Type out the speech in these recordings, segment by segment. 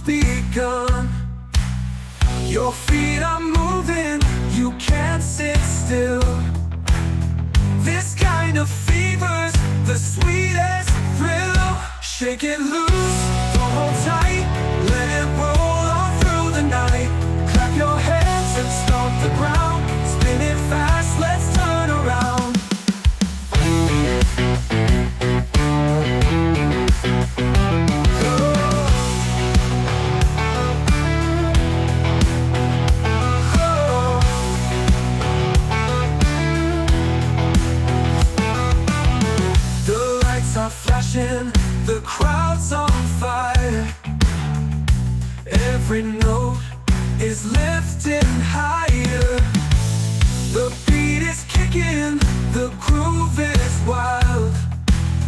begun. Your feet are moving, you can't sit still. This kind of fever's the sweetest thrill. Shake it loose, don't hold tight, let it roll on through the night. Clap your hands and stomp the ground, spin it fast, let's turn around. The crowd's on fire. Every note is lifting higher. The beat is kicking, the groove is wild.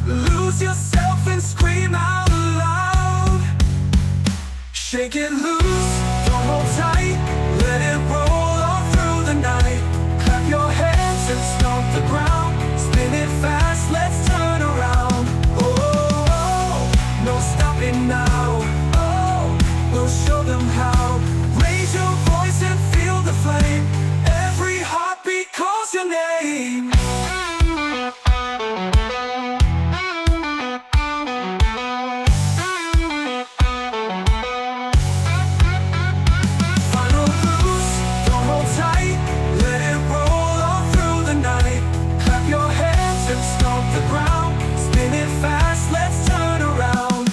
Lose yourself and scream out loud. Shake it loose, don't hold tight, let it roll all through the night. Clap your hands and stomp the ground, spin it fast, let's turn around. Now, oh, we'll show them how. Raise your voice and feel the flame. Every heartbeat calls your name. Final loose, don't hold tight, let it roll all through the night. Clap your hands and stomp the ground, spin it fast, let's turn around.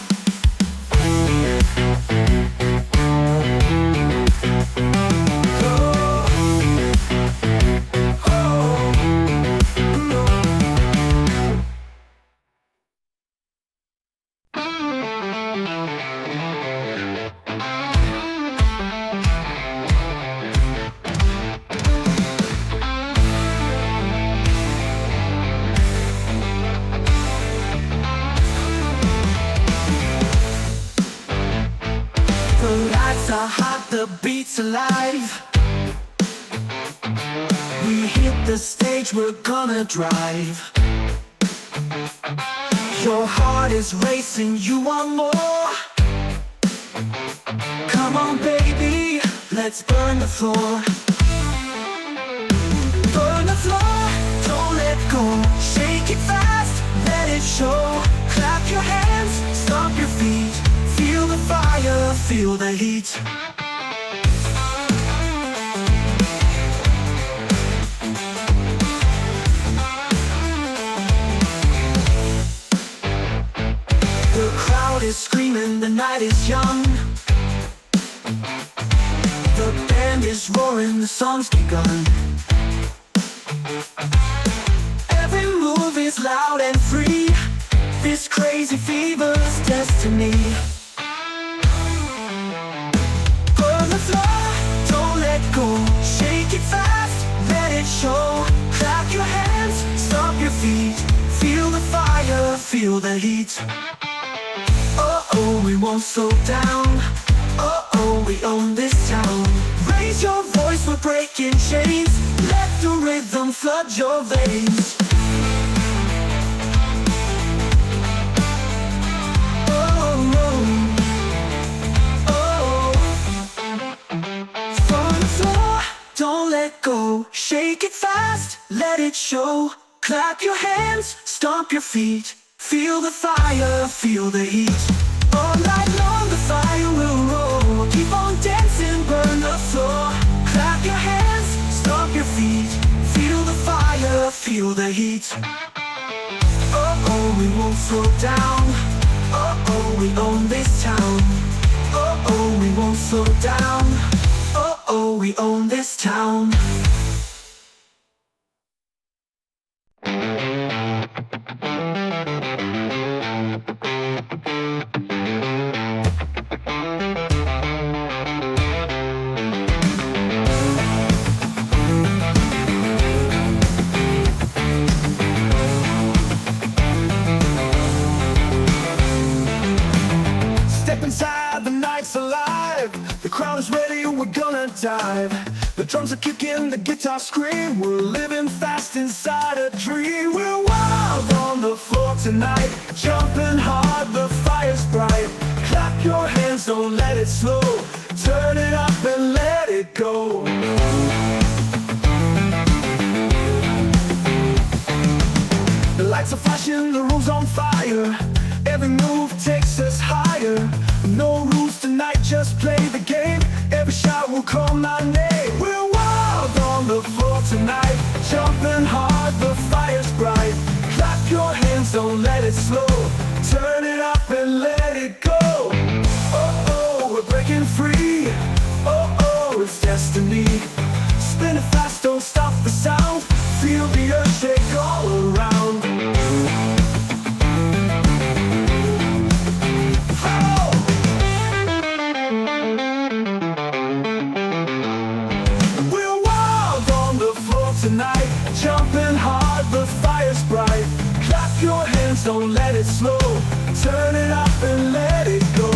The beat's alive. We hit the stage, we're gonna drive. Your heart is racing, you want more. Come on baby, let's burn the floor. Burn the floor, don't let go. Shake it fast, let it show. Clap your hands, stomp your feet. Feel the fire, feel the heat. The crowd is screaming, the night is young. The band is roaring, the song's begun. Every move is loud and free. This crazy fever's destiny. Burn the floor, don't let go. Shake it fast, let it show. Clap your hands, stomp your feet. Feel the fire, feel the heat. Oh, we won't slow down. Oh, we own this town. Raise your voice, we're breaking chains. Let the rhythm flood your veins. From the floor, don't let go. Shake it fast, let it show. Clap your hands, stomp your feet. Feel the fire, feel the heat. All night long the fire will roll. Keep on dancing, burn the floor. Clap your hands, stomp your feet. Feel the fire, feel the heat. Oh, we won't slow down. Oh, we own this town. Oh, we won't slow down. Oh, we own this town. Dive. The drums are kicking, the guitar scream. We're living fast inside a dream. We're wild on the floor tonight, jumping hard, the fire's bright. Clap Clap your hands, don't let it slow. Turn it up and let it go. The lights are flashing, the room's on fire. Every move takes us higher. No rules tonight, just play the game. Every shot will call my name. We're wild on the floor tonight, jumping hard, the fire's bright. Clap your hands, don't let it slow. Turn it up and let it go. Oh, oh, we're breaking free. Oh, oh, it's destiny. Spin it fast, don't stop the sound. Feel the earth shake all around. Oh! We're wild on the floor tonight, jumping hard, the fire's bright. Clap your hands, don't let it slow. Turn it up and let it go.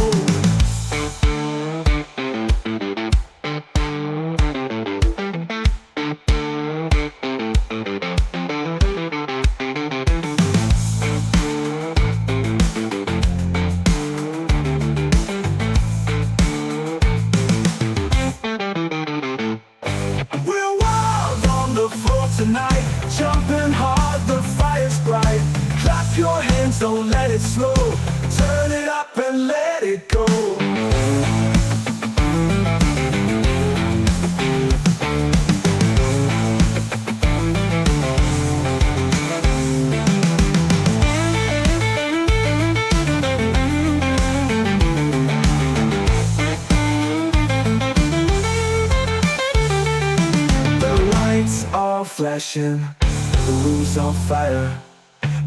We're wild on the floor tonight, jumping hard, the fire's bright. Clap your hands, don't let it slow. Turn it up and let it go. The lights are flashing, the room's on fire.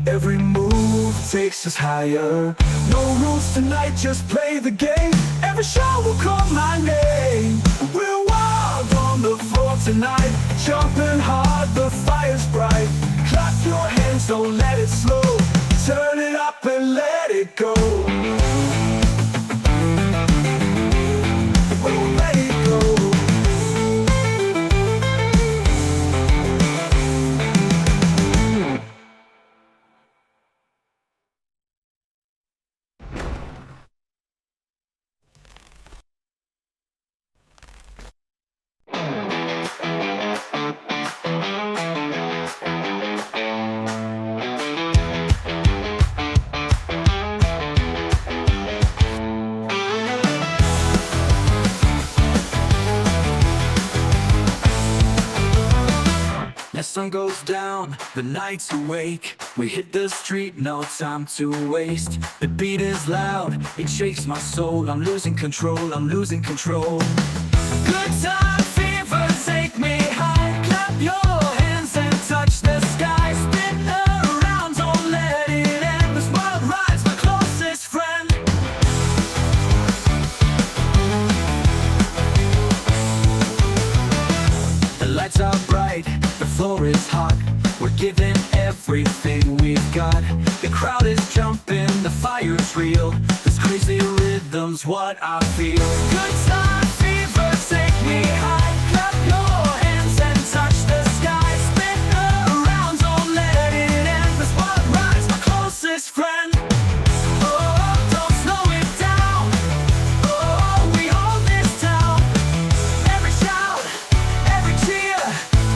Every move takes us higher. No rules tonight, just play the game. Every shot will call my name. We're wild on the floor tonight, jumping hard, the fire's bright. Clap your hands, don't let it slow. Turn it up and let it go. Oh, let it go. Sun goes down, the night's awake. We hit the street, no time to waste. The beat is loud, it shakes my soul. I'm losing control, I'm losing control. Good time fever, take me high. Clap your hands and touch the sky. Spin around, don't let it end. This world ride's my closest friend. The lights are bright, the floor is hot. We're giving everything we've got. The crowd is jumping, the fire's real. This crazy rhythm's what I feel. Good time fever, take me high. Clap your hands and touch the sky. Spin around, don't let it end. This world ride's my closest friend. Oh, don't slow it down. Oh, we own this town. Every shout, every cheer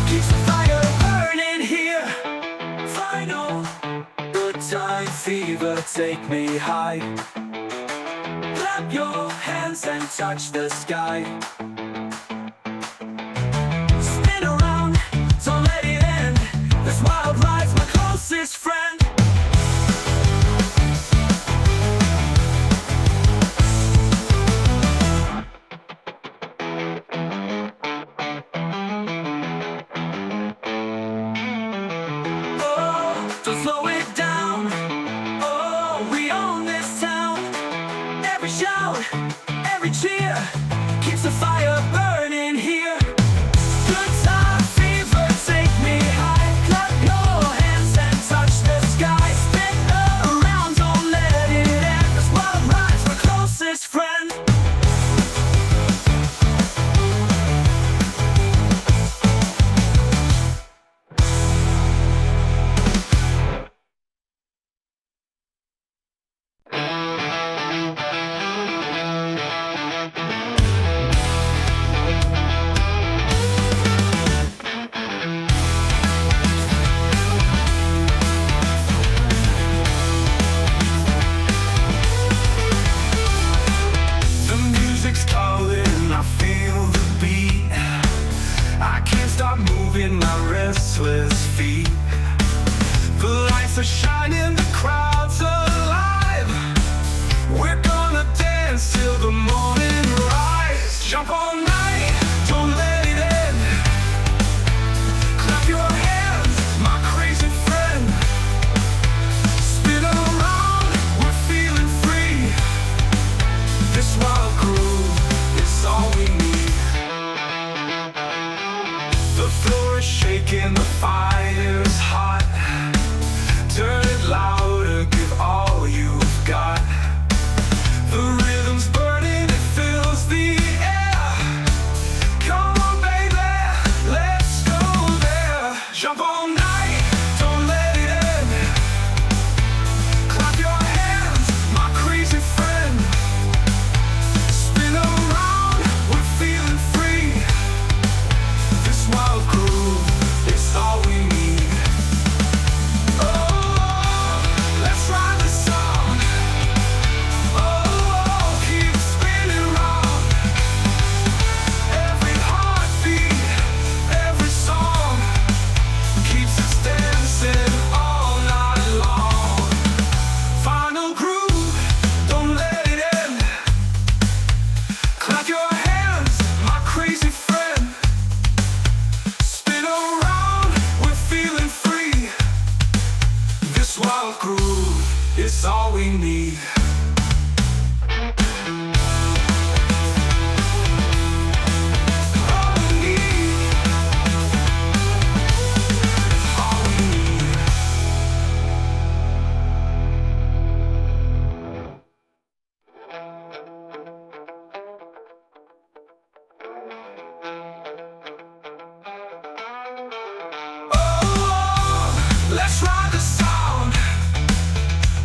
keeps the fire burning here. Final, good time fever, take me high. Clap your hands and touch the sky. Spin around, don't let it end. This wild ride's my closest friend. Oh, don't slow it down. Oh, we own this town. Every shout, every cheer keeps the fire burning here. Good time fever, take me high. Clap your hands and touch the sky. Spin around, don't let it end. This wild ride's my closest friend. restless feet. The lights are shining, the crowd's alive. We're gonna dance till the morning rise. Jump all night, don't let it end. Clap your hands, my crazy friend. Spin around, we're feeling free. This wild groove is all we need. The floor is shaking, the fire's hot. Turn it louder, give all you've got. The rhythm's burning, it fills the air. Come on baby, let's go there. Jump all night, don't let it end. Clap your hands, my crazy friend. Spin around, we're feeling free. This wild groove is all we need. Oh, let's ride the song. Oh, keep spinning round. Every heartbeat, every song keeps us dancing all night long. Final groove, don't let it end. Clap your hands, my crazy friend. Spin around, we're feeling free. This wild groove is all we need. All we need. All we need. Oh, let's ride the sound.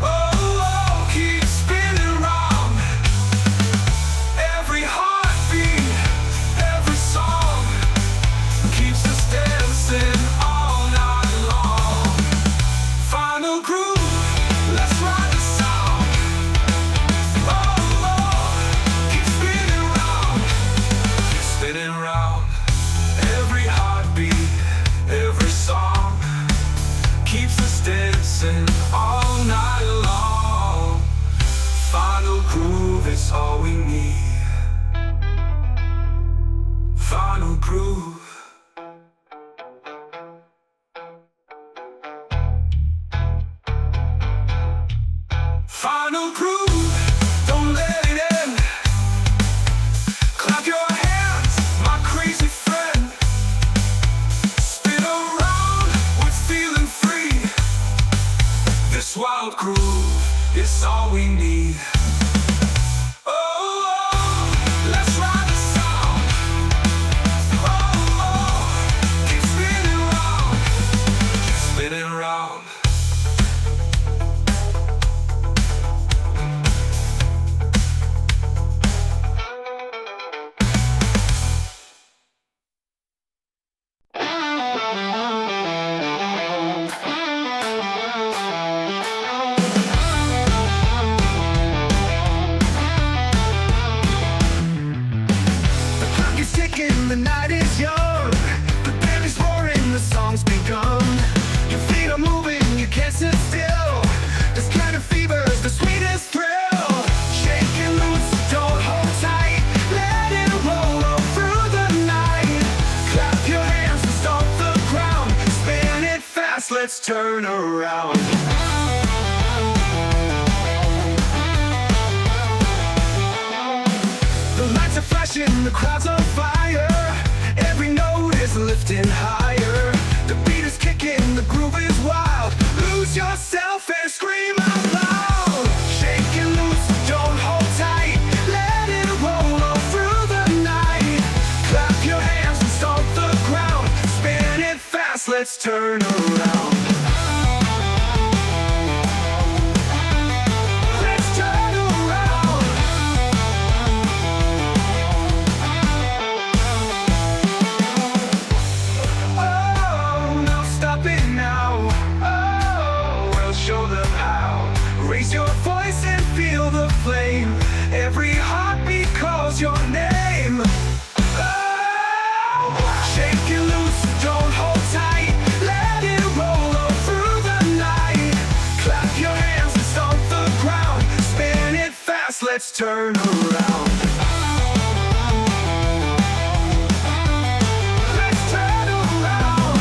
Oh, keep spinning round. Every heartbeat, every song keeps us dancing all night long. Final groove, let's ride the sound. Oh, keep spinning round. Keep spinning round. Every heartbeat, every song keeps us dancing all night long. Final groove is all we need. Final groove. Final groove, don't let it end. Clap your hands, my crazy friend. Spin around, we're feeling free. This wild groove is all we need. Oh, let's ride the sound. Oh, keep spinning round, keep spinning round. The clock is ticking, the night is young. The band is roaring, the song's begun. Your feet are moving, you can't sit still. This kind of fever's the sweetest thrill. Shake and loose, don't hold tight. Let it roll all through the night. Clap your hands and stomp the ground. Spin it fast, let's turn around. The lights are flashing, the crowd's on fire. Every note is lifting higher. The beat is kicking, the groove is wild. Lose yourself and scream out loud. Shake and loose, don't hold tight. Let it roll all through the night. Clap your hands and stomp the ground. Spin it fast, let's turn around. Let's turn around. Oh, no stopping now. Oh, we'll show them how. Raise your voice and feel the flame. Every heartbeat calls your name. Oh, shake it loose, don't hold tight. let's turn around. Let's turn around.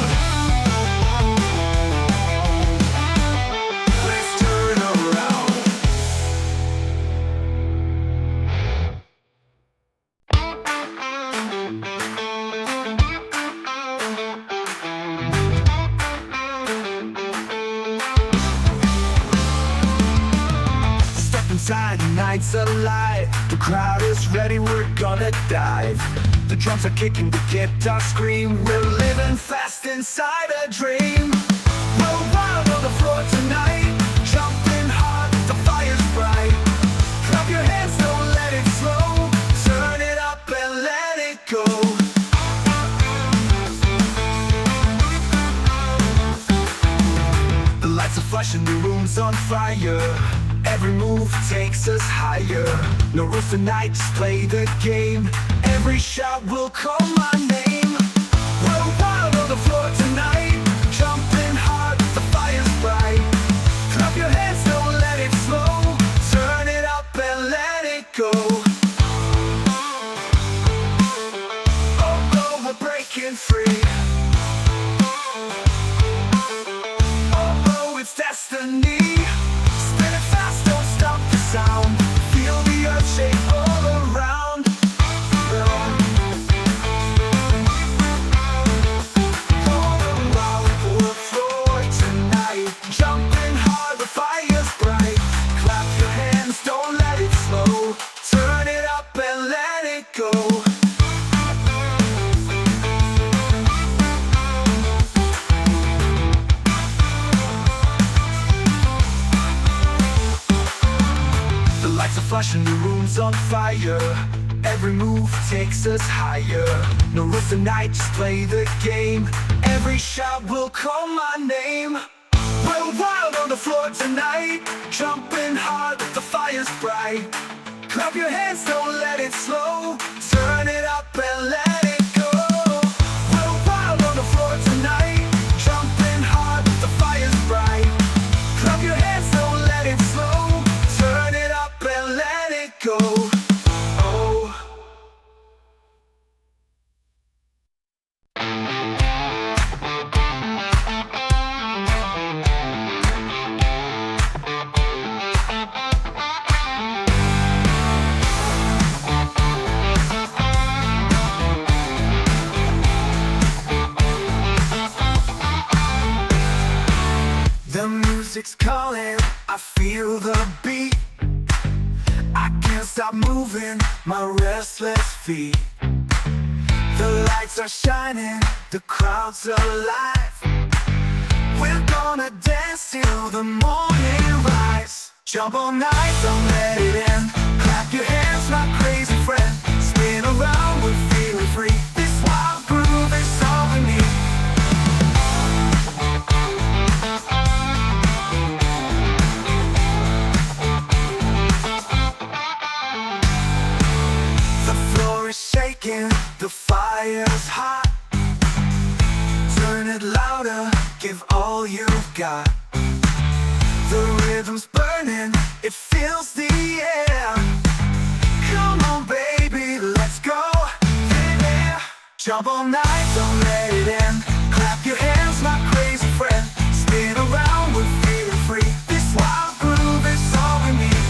Let's turn around. Step inside, the night's alive. The crowd is ready, we're gonna dive. The drums are kicking, the guitar scream. We're living fast inside a dream. We're wild on the floor tonight, jumping hard, the fire's bright. Clap your hands, don't let it slow. Turn it up and let it go. The lights are flashing, the room's on fire. Every move takes us higher. No rules tonight, just play the game. Every shot will call my name. We're wild on the floor tonight, jumping hard, the fire's bright. Clap your hands, don't let it slow. Turn it up and let it go. Oh, we're breaking free. Oh, it's destiny. Spin it fast, don't stop the sound. Feel the earth shake all around. Jumping hard, the fire's bright. Clap your hands, don't let it slow. Turn it up and let it go. The lights are flashing, the room's on fire. Every move takes us higher. No rules tonight, just play the game. Every shot will call my name. We're wild on the floor tonight, jumping hard, the fire's bright. Clap your hands, don't let it slow. Turn it up and let it go. We're wild on the floor tonight, jumping hard, the fire's bright. Clap your hands, don't let it slow. Turn it up and let it go. Oh. The music's calling, I feel the beat. I can't stop moving my restless feet. The lights are shining, the crowd's alive. We're gonna dance till the morning rise. Jump all night, don't let it end. Clap your hands, my crazy friend. Spin around, we're feeling free. This wild groove is all we need. Shaking, the fire's hot. Turn it louder, give all you've got. The rhythm's burning, it fills the air. Come on baby, let's go. Yeah. Jump all night, don't let it end. Clap your hands, my crazy friend. Spin around, we're feeling free. This wild groove is all we need.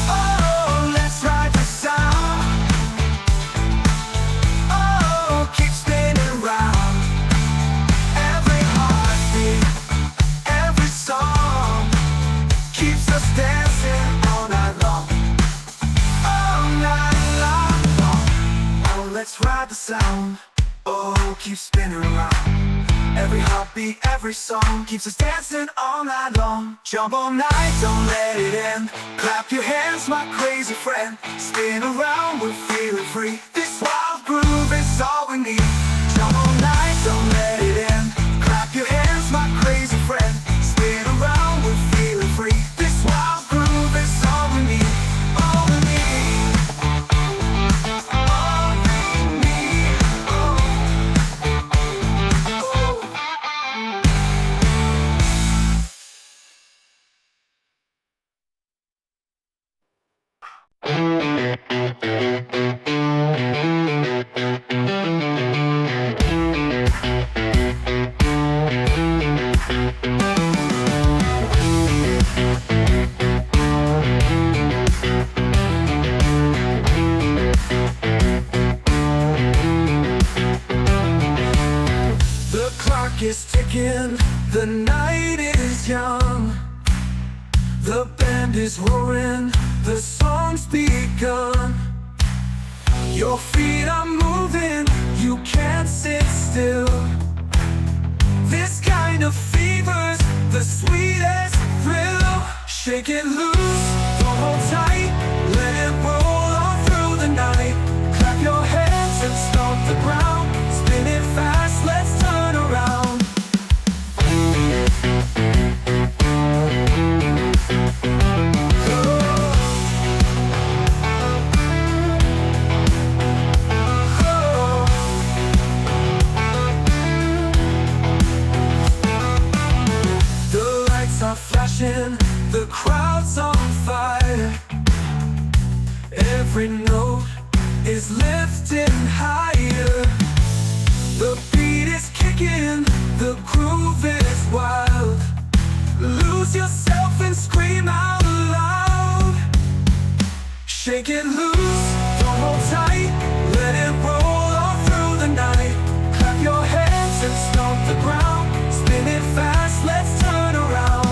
Oh, let's ride the sound. Keep spinning round. Every heartbeat, every song keeps us dancing all night long. All night long. Oh, let's ride the sound. Oh, keep spinning around. Every heartbeat, every song keeps us dancing all night long. Jump all night, don't let it end. Clap your hands, my crazy friend. Spin around, we're feeling free. This wild groove is all we need. Jump all night, don't let it end. Clap your hands, my crazy friend. Spin around, we're feeling free. This wild groove is all we need. All we need. All we need. Oh. is roaring, the song's begun. Your feet are moving, you can't sit still. This kind of fever's the sweetest thrill. Shake it loose, don't hold tight, let it roll on through the night. Clap your hands and stomp the ground, spin it fast, let's turn around. The crowd's on fire. Every note is lifting higher. The beat is kicking, the groove is wild. Lose yourself and scream out loud. Shake it loose, don't hold tight, let it roll all through the night. Clap your hands and stomp the ground, spin it fast, let's turn around.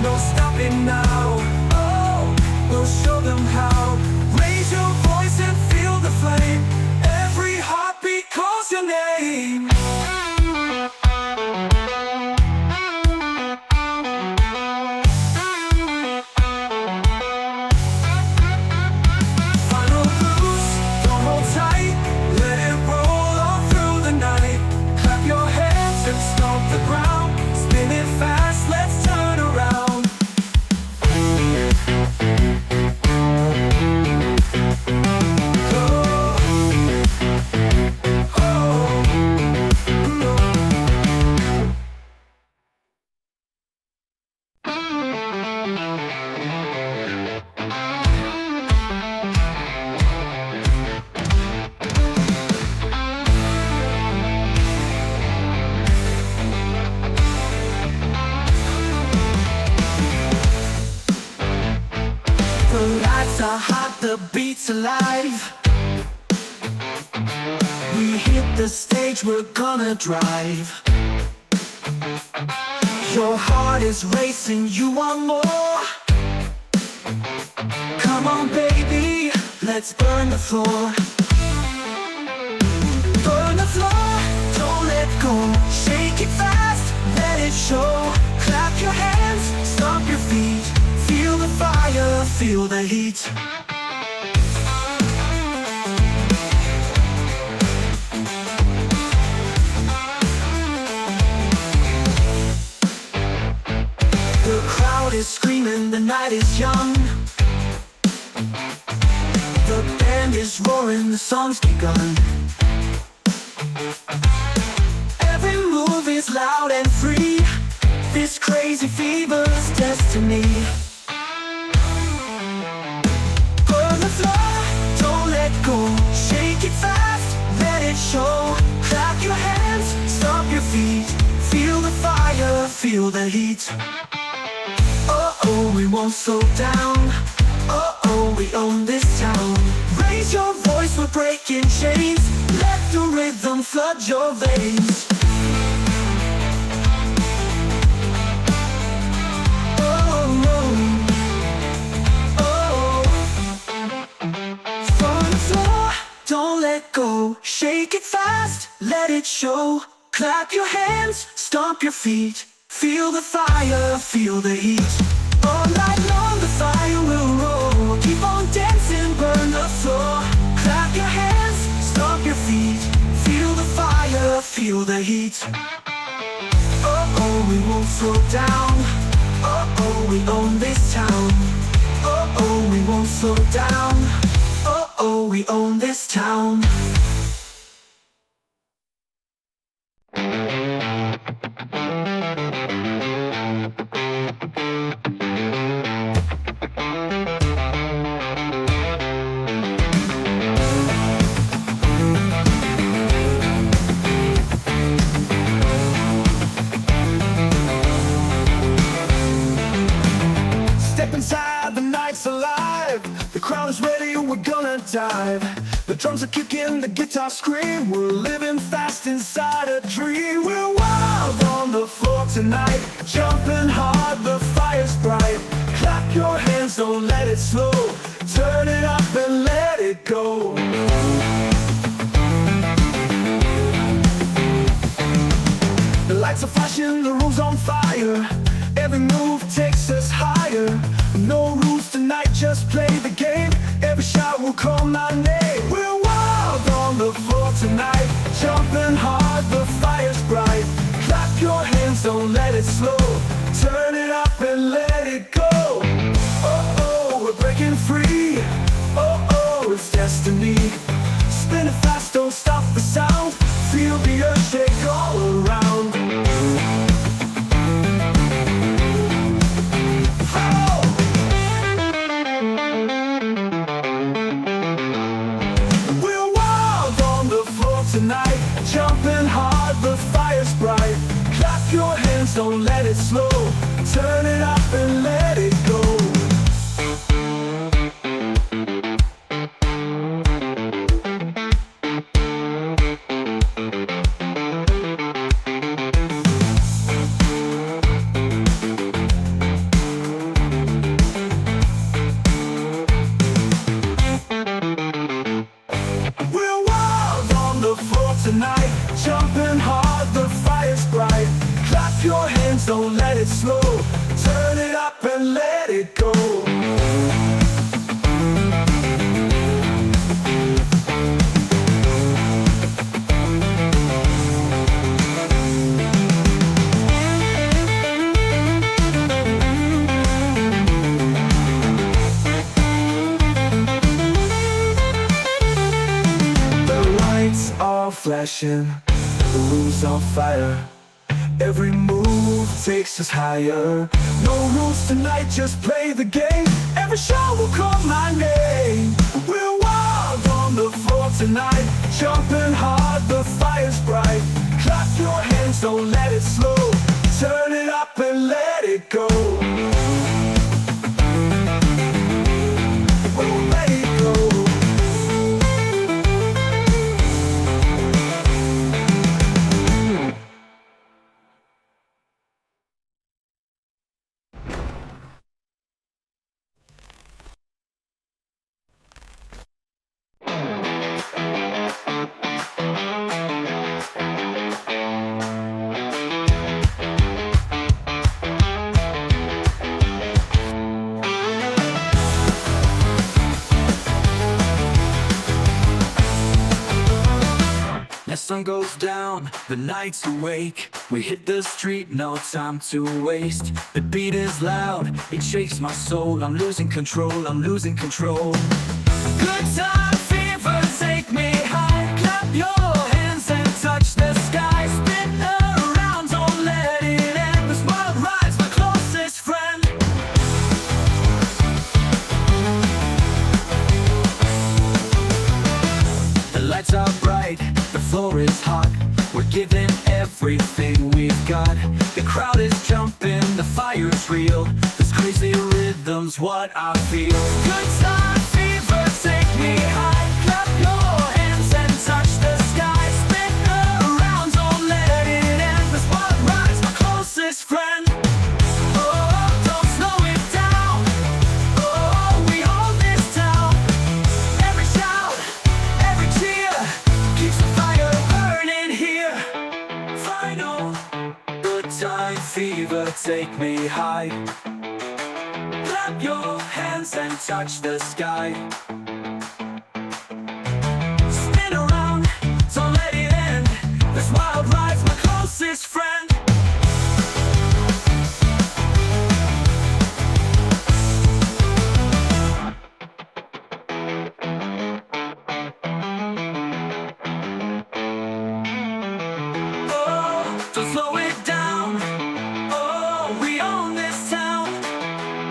No stopping now, oh, we'll show them how. Raise your voice and feel the flame. Every heartbeat calls your name. Final loose, don't hold tight, let it roll all through the night. Clap your hands and stomp the ground, spin it fast, let's turn around. The lights are hot, the beat's alive. We hit the stage, we're gonna drive. Your heart is racing, you want more. Come on baby, let's burn the floor. Burn the floor, don't let go. Shake it fast, let it show. Clap your hands, stomp your feet. Feel the fire, feel the heat. The crowd is screaming, the night is young. The band is roaring, the song's begun. Every move is loud and free. This crazy fever's destiny. Don't let go, shake it fast, let it show. Clap your hands, stomp your feet. Feel the fire, feel the heat. Oh, we won't slow down. Oh, we own this town. Raise your voice, we're breaking chains. Let the rhythm flood your veins. Don't let go, shake it fast, let it show. Clap your hands, stomp your feet. Feel the fire, feel the heat. All night long the fire will roll. Keep on dancing, burn the floor. Clap your hands, stomp your feet. Feel the fire, feel the heat. Oh, we won't slow down. Oh, we own this town. Oh, we won't slow down. Oh, we own this town. Step inside, the night's alive. The crowd is ready, we're gonna dive. The drums are kicking, the guitar scream. We're living fast inside a dream. We're wild on the floor tonight, jumping hard, the fire fire's bright. Clap your hands, don't let it slow. Turn it up and let it go. The lights are flashing, the room's on fire. Every move takes us higher. No rules tonight, just play the game. Every shot will call my name. We're wild on the floor tonight, jumping hard, the fire's bright. Clap your hands, don't let it slow. Turn it up and let it go. Oh, we're breaking free. Oh, it's destiny. Spin it fast, don't stop the sound. Feel the earth shake all around. Oh! We're wild on the floor tonight, jumping hard, the fire's bright. Clap your hands, don't let it slow. Turn it up and let it go. We're wild on the floor tonight, jumping hard, the fire's bright. Clap your hands, don't let it slow. Turn it up and let it go. The lights are flashing, the room's on fire. Every move takes us higher. No rules tonight, just play the game. Every shot will call my name. We're wild on the floor tonight, jumping hard, the fire's bright. Clap your hands, don't let it slow. Turn it up and let it go. Oh, let it go. As sun goes down, the night's awake. We hit the street, no time to waste. The beat is loud, it shakes my soul. I'm losing control, I'm losing control. Good time fever, take me high. Clap your hands and touch the sky. Spin around, don't let it end. This wild ride's my closest friend. The lights are bright, the floor is hot. We're giving everything we've got. The crowd is jumping, the fire's real. This crazy rhythm's what I feel. Good time fever, take me high. Clap your hands and touch the sky. Spin around, don't let it end. This wild ride's my closest friend. Oh, don't slow it down. Oh, we own this town. Every shout, every cheer keeps the fire burning here. Final, good time fever, take me high. Clap your hands and touch the sky. Spin around, don't let it end. This wild ride's my closest friend. Oh, don't slow it down. Oh, we own this town.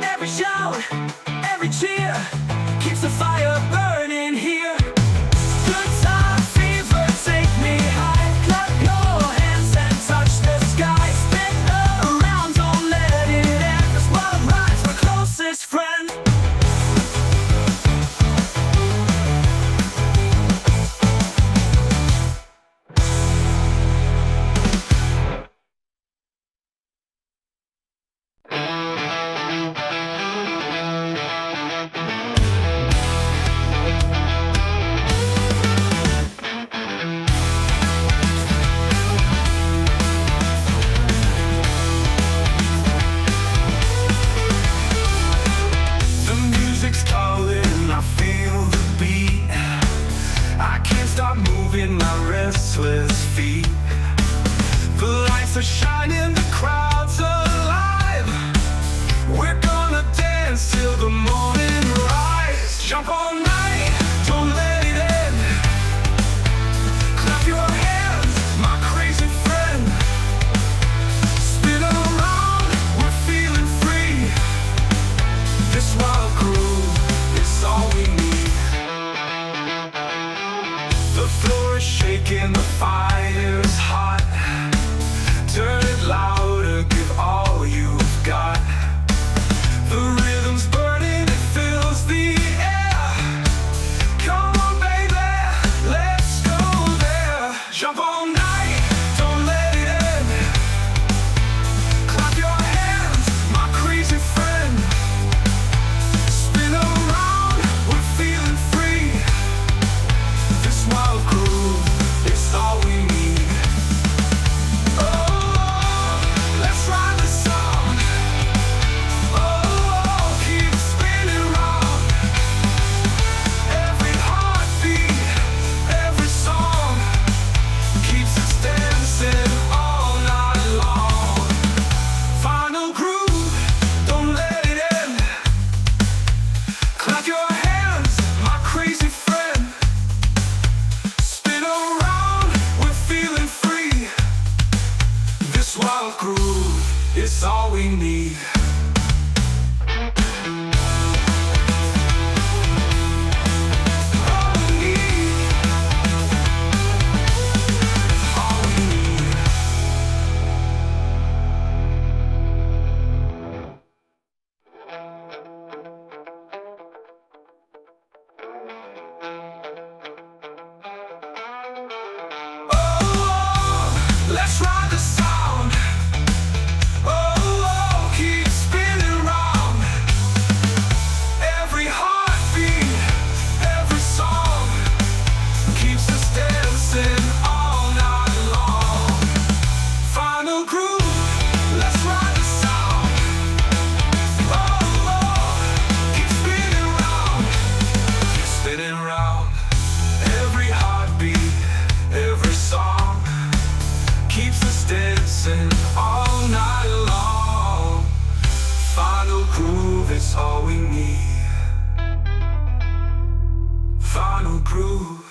Every shout, every cheer keeps the fire we need. Let's ride the sound. Oh, keep spinning round. Every heartbeat, every song keeps us dancing all night long. Final groove, let's ride the sound. Oh, keep spinning round, keep spinning round. Every heartbeat, every song keeps us dancing all night long. Final groove is all we need. Final groove.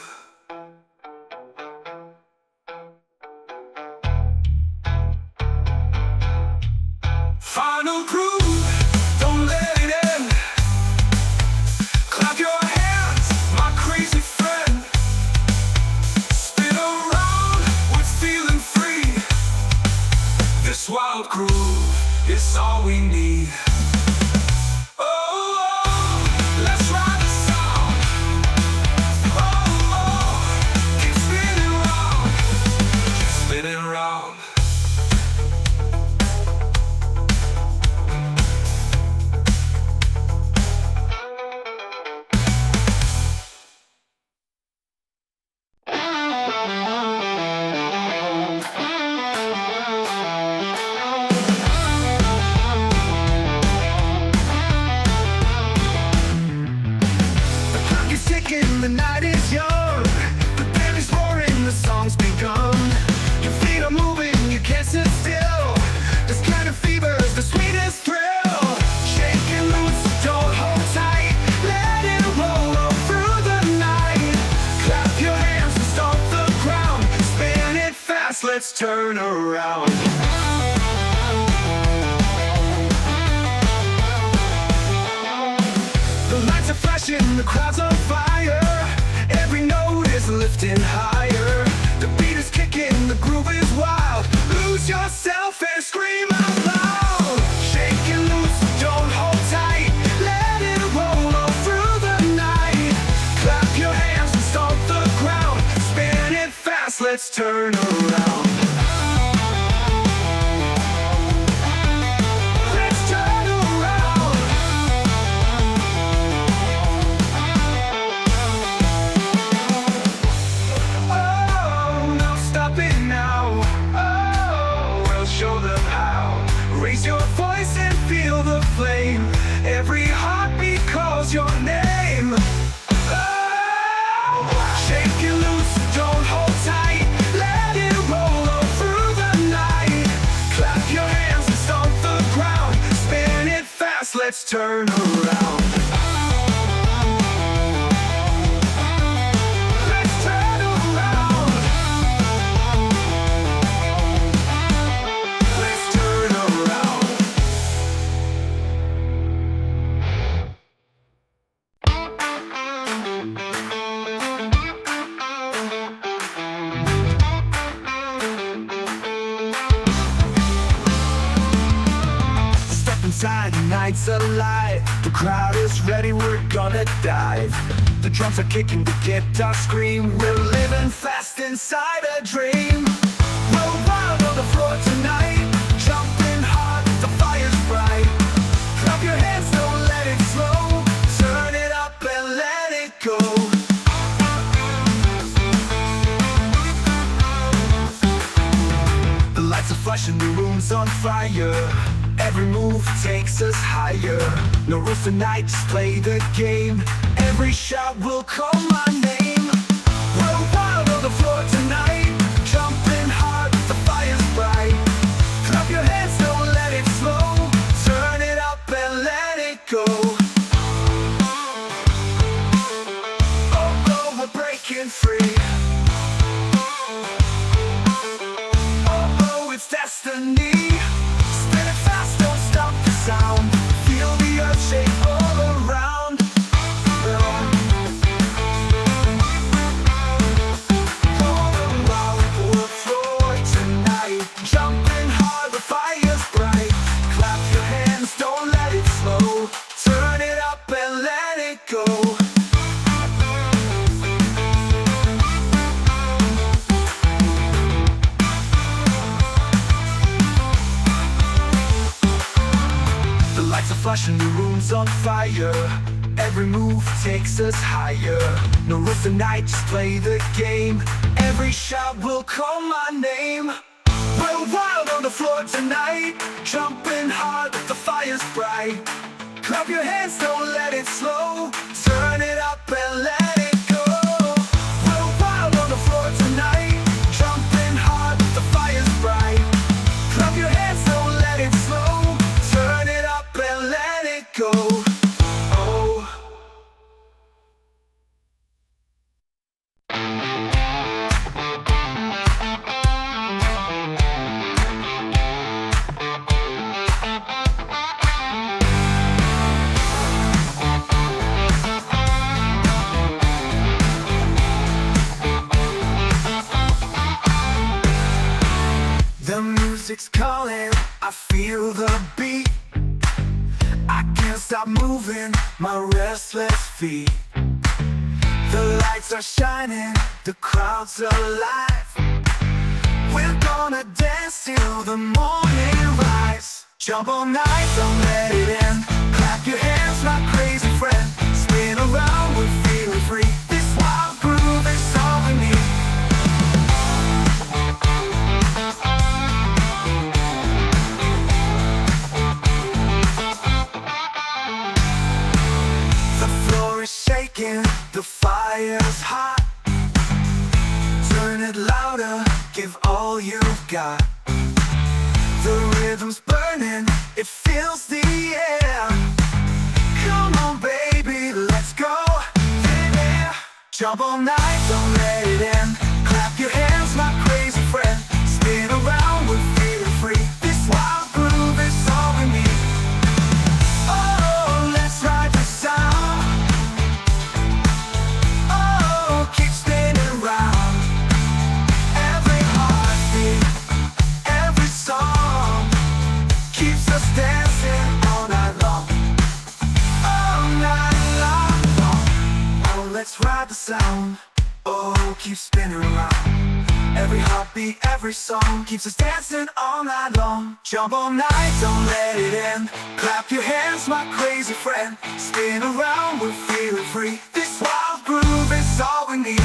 Final groove, don't let it end. Clap your hands, my crazy friend. Spin around, we're feeling free. This wild groove is all we need. Oh, let's ride the sound. Oh, keep spinning round, keep spinning round. The night is young, the band is roaring, the song's begun. Your feet are moving, you can't sit still. This kind of fever's the sweetest thrill. Shake and loose, don't hold tight. Let it roll all through the night. Clap your hands and stomp the ground. Spin it fast, let's turn around. The lights are flashing, the crowd's on fire. Every note is lifting higher. The beat is kicking, the groove is wild. Lose yourself and scream out loud. Shake and loose, don't hold tight. Let it roll all through the night. Clap your hands and stomp the ground. Spin it fast, let's turn around. Every heartbeat calls your name. Oh, shake it loose, don't hold tight. Let it roll all through the night. Clap your hands and stomp the ground. Spin it fast, let's turn around. Let's turn around. Let's turn around. Inside, the night's alive. The crowd is ready, we're gonna dive. The drums are kicking, the guitar scream. We're living fast inside a dream. We're wild on the floor tonight. Jumping hard, the fire's bright. Clap your hands, don't let it slow. Turn it up and let it go. The lights are flashing, the room's on fire. Every move takes us higher. No rules tonight, just play the game. Every shot will call my name. We're wild on the floor tonight. Jumping hard, the fire's bright. Clap your hands, don't let it slow. Turn it up and let it go. Oh, we're breaking free. Oh, it's destiny. Spin it fast, don't stop. passion, the room's on fire. Every move takes us higher. No rules tonight, just play the game. Every shot will call my name. We're wild on the floor tonight, jumping hard, the fire's bright. Clap your hands, don't let it slow. Turn it up and let it go. We're wild on the floor tonight, jumping hard, the fire's bright. Clap your hands, don't let it slow. Turn it up and let it go. Oh. The music's calling, I feel the beat. I can't stop moving my restless feet. The lights are shining, the crowd's alive. We're gonna dance till the morning rise. Jump all night, don't let it end. Clap your hands, my crazy friend. Spin around, we're feeling free. This wild groove is all we need. Shaking, the fire's hot. Turn it louder, give all you've got. The rhythm's burning, it fills the air. Come on baby, let's go. Yeah. Jump all night, don't let it end. Clap your hands, my crazy friend. Spin around, we're feeling free. This wild groove is all we need. Oh, let's ride the sound. Keep spinning round. Every heartbeat, every song keeps us dancing all night long. All night long. Oh, let's ride the sound. Oh, keep spinning around. Every heartbeat, every song keeps us dancing all night long. Jump all night, don't let it end. Clap your hands, my crazy friend. Spin around, we're feeling free. This wild groove is all we need.